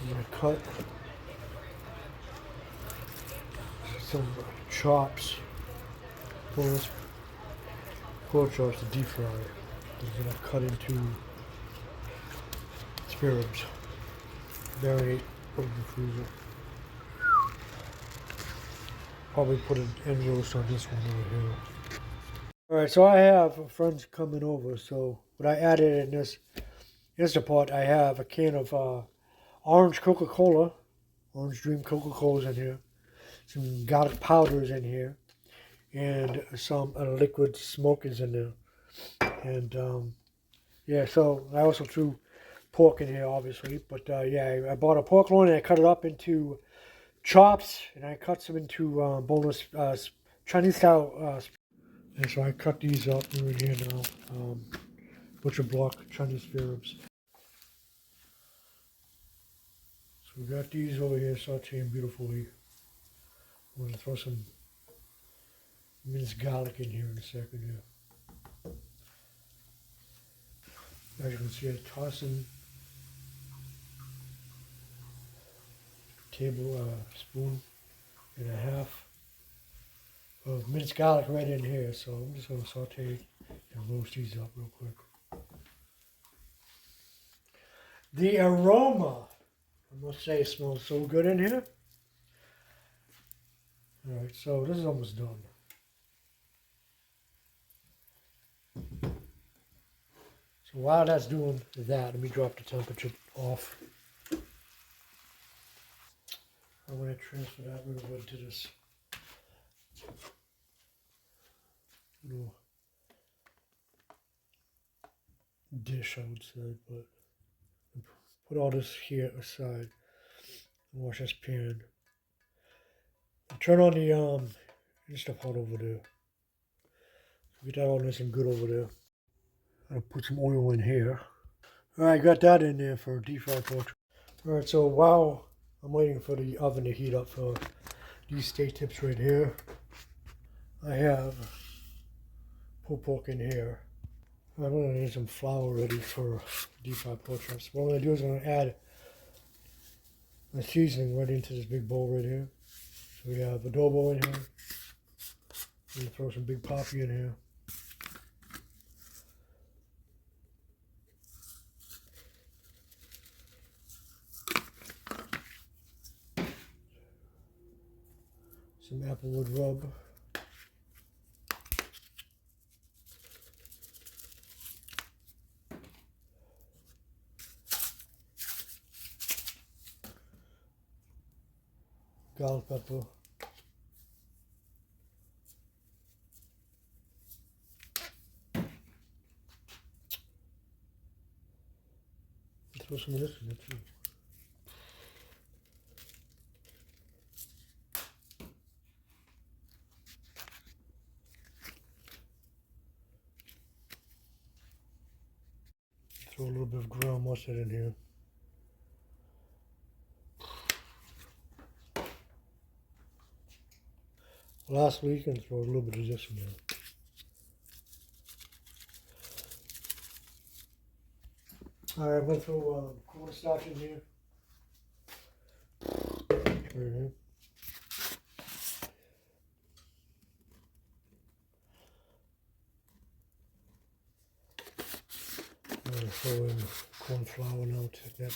I'm going to cut some chops, boneless pork chops to deep fry. I'm going to cut into spare ribs, marinate, put in the freezer. Probably put an end roast on this one over here. Alright, so I have friends coming over, so what I added in this Instant Pot, I have a can of orange Coca-Cola, Orange Dream Coca-Cola's in here, some garlic powders in here, and some liquid smoke is in there. And yeah, so I also threw pork in here, obviously, but yeah, I bought a pork loin and I cut it up into chops, and I cut some into boneless Chinese style. And so I cut these up right here now, butcher block Chinese spare ribs. So we got these over here sauteing beautifully. I'm going to throw some minced garlic in here in a second here. As you can see, I'm tossing tablespoon and a half of minced garlic right in here. So I'm just going to saute and roast these up real quick. The aroma, I must say, it smells so good in here. Alright, so this is almost done. So while that's doing that, let me drop the temperature off. I'm going to transfer that over into this little dish, I would say, but put all this here aside and wash this pan. Turn on the Instant Pot over there. Get that all nice and good over there. I'll put some oil in here. Alright, got that in there for deep fried pork. Alright, so while I'm waiting for the oven to heat up for these steak tips right here, I have pulled pork in here. I'm going to need some flour ready for deep fried pork chops. What I'm going to do is I'm going to add my seasoning right into this big bowl right here. So we have adobo in here. I'm going to throw some big poppy in here. Some applewood rub. Garlic pepper. Throw some of this in there too. Throw a little bit of ground mustard in here. Lastly, you can throw a little bit of this in there. Alright, I'm going to throw cornstarch in here. Right here. I'm going to throw in corn flour now to that.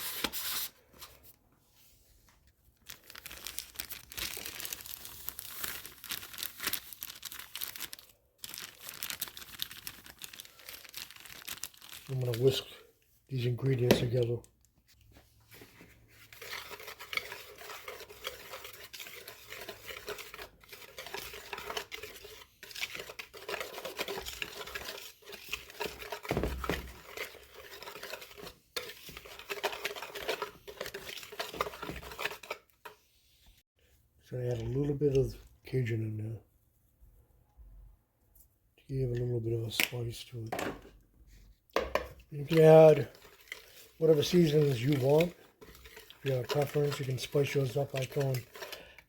I'm going to whisk these ingredients together. So I add a little bit of Cajun in there to give a little bit of a spice to it. You can add whatever seasonings you want. If you have a preference, you can spice yours up by throwing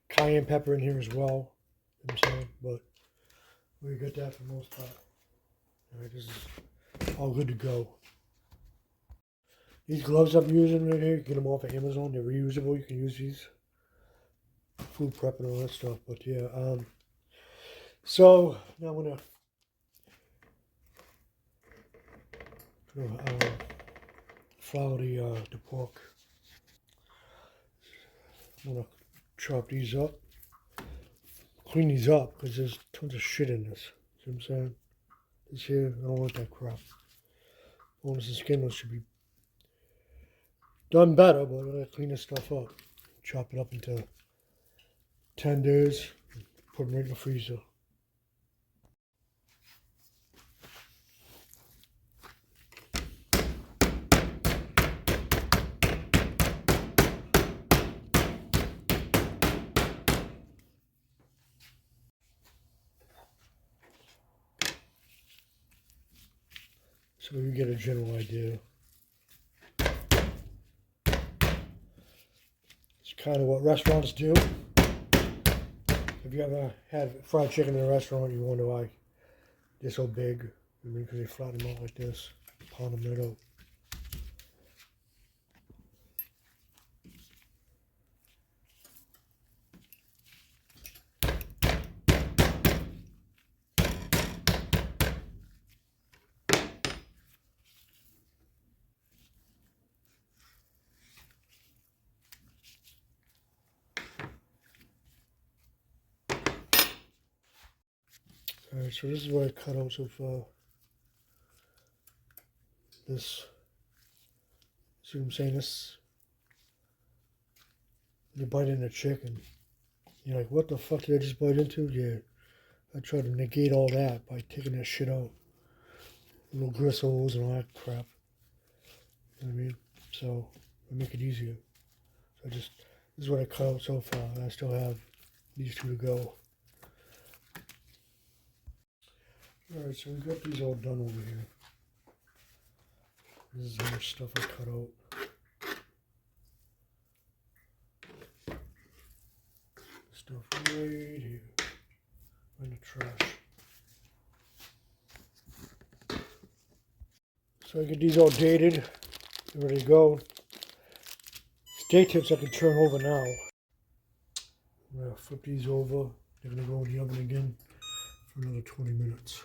cayenne pepper in here as well. You know what I'm saying? But we got that for the most part. Alright, this is all good to go. These gloves I'm using right here, you get them off of Amazon. They're reusable. You can use these. Food prep and all that stuff. But yeah, so now I'm gonna flour the pork. I'm gonna chop these up, clean these up because there's tons of shit in this. See what I'm saying? This here, I don't want that crap. Boneless and skinless should be done better, but I'm gonna clean this stuff up. Chop it up into tenders, put them right in the freezer. So you get a general idea. It's kind of what restaurants do. If you ever had fried chicken in a restaurant, you wonder why they're so big. I mean, because they flatten them out like this, pound them right out. Alright, so this is what I cut out so far. This, see what I'm saying? This, you bite into chicken. You're like, what the fuck did I just bite into? Yeah, I tried to negate all that by taking that shit out. Little gristles and all that crap. You know what I mean? So, I make it easier. So this is what I cut out so far. I still have these two to go. Alright, so we got these all done over here. This is how much stuff I cut out. Stuff right here. In the trash. So I get these all dated. They're ready to go. Steak tips I can turn over now. I'm going to flip these over. They're going to go in the oven again for another 20 minutes.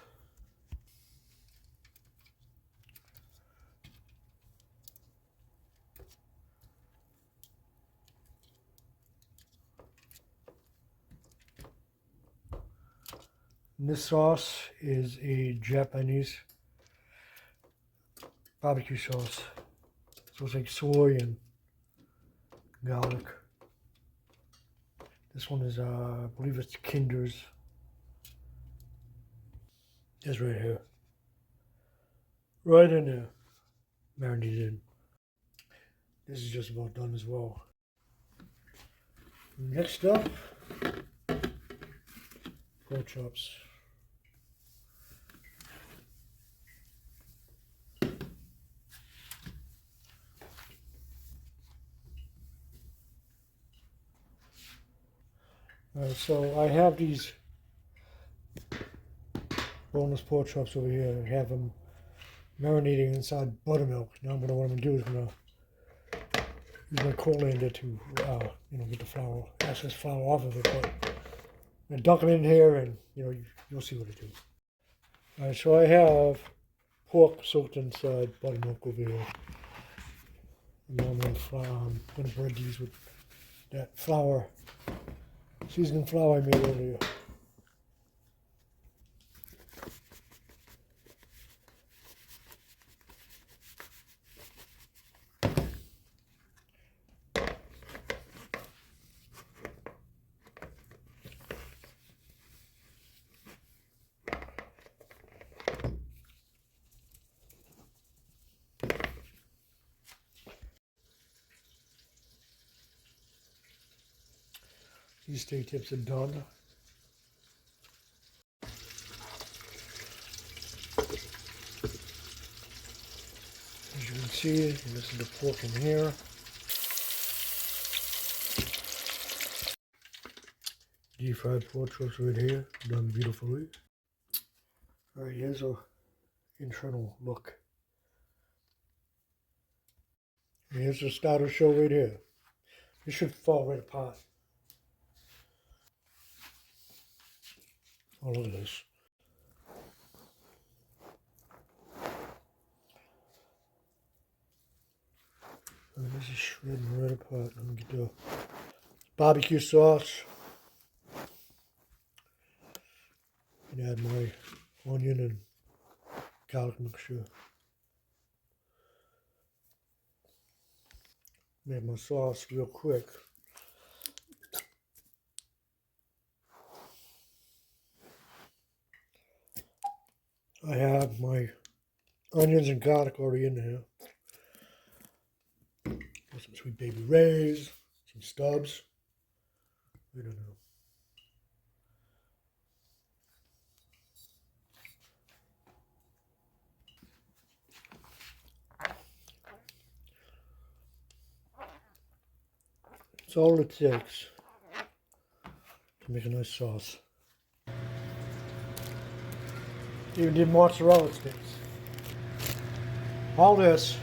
And this sauce is a Japanese barbecue sauce. So it's like soy and garlic. This one is, I believe it's Kinder's. It's right here. Right in there. Marinated in. This is just about done as well. Next up, pork chops. So I have these boneless pork chops over here. I have them marinating inside buttermilk. Now what I'm going to do is I'm going to use my colander to, get the flour, excess flour off of it. But I'm going to dunk it in here, and you'll see what I do. All right, so I have pork soaked inside buttermilk over here. And now I'm going to bread these with that flour, seasoning flour I made earlier. These steak tips are done. As you can see, this is the pork in here. Deep fried pork chops right here, done beautifully. Alright, here's a internal look. Here's the starter show right here. It should fall right apart. Oh, look at this. And this is shredding right apart. Let me get the barbecue sauce. And add my onion and garlic mixture. Make my sauce real quick. I have my onions and garlic already in there. Some sweet baby rays, some stubs. I don't know. It's all it takes to make a nice sauce. Even did mozzarella sticks. All this